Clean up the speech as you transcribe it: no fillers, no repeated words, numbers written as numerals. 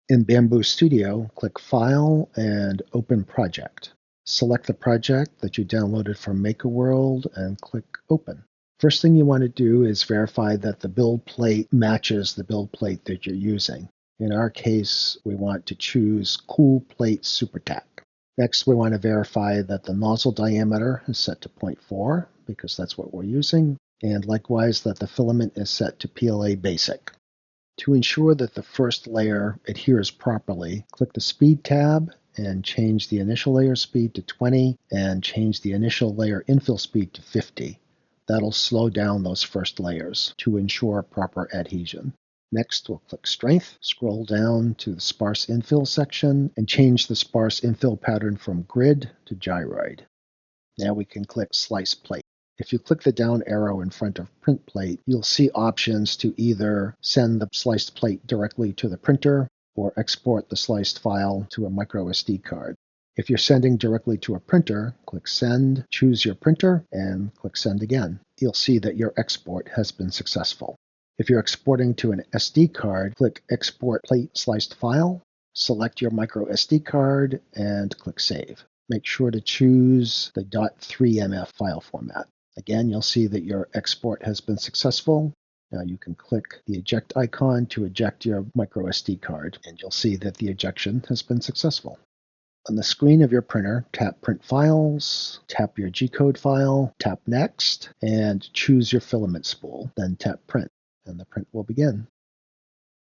In Bambu Studio, click File and Open Project. Select the project that you downloaded from MakerWorld and click Open. First thing you want to do is verify that the build plate matches the build plate that you're using. In our case, we want to choose Cool Plate SuperTac. Next, we want to verify that the nozzle diameter is set to 0.4 because that's what we're using, and likewise that the filament is set to PLA Basic. To ensure that the first layer adheres properly, click the Speed tab and change the initial layer speed to 20 and change the initial layer infill speed to 50. That'll slow down those first layers to ensure proper adhesion. Next, we'll click Strength, scroll down to the Sparse Infill section, and change the sparse infill pattern from grid to gyroid. Now we can click Slice Plate. If you click the down arrow in front of Print Plate, you'll see options to either send the sliced plate directly to the printer or export the sliced file to a micro SD card. If you're sending directly to a printer, click Send, choose your printer, and click Send again. You'll see that your export has been successful. If you're exporting to an SD card, click Export Plate Sliced File, select your micro SD card, and click Save. Make sure to choose the .3mf file format. Again, you'll see that your export has been successful. Now you can click the eject icon to eject your micro SD card, and you'll see that the ejection has been successful. On the screen of your printer, tap Print Files, tap your G-code file, tap Next, and choose your filament spool. Then tap Print, and the print will begin.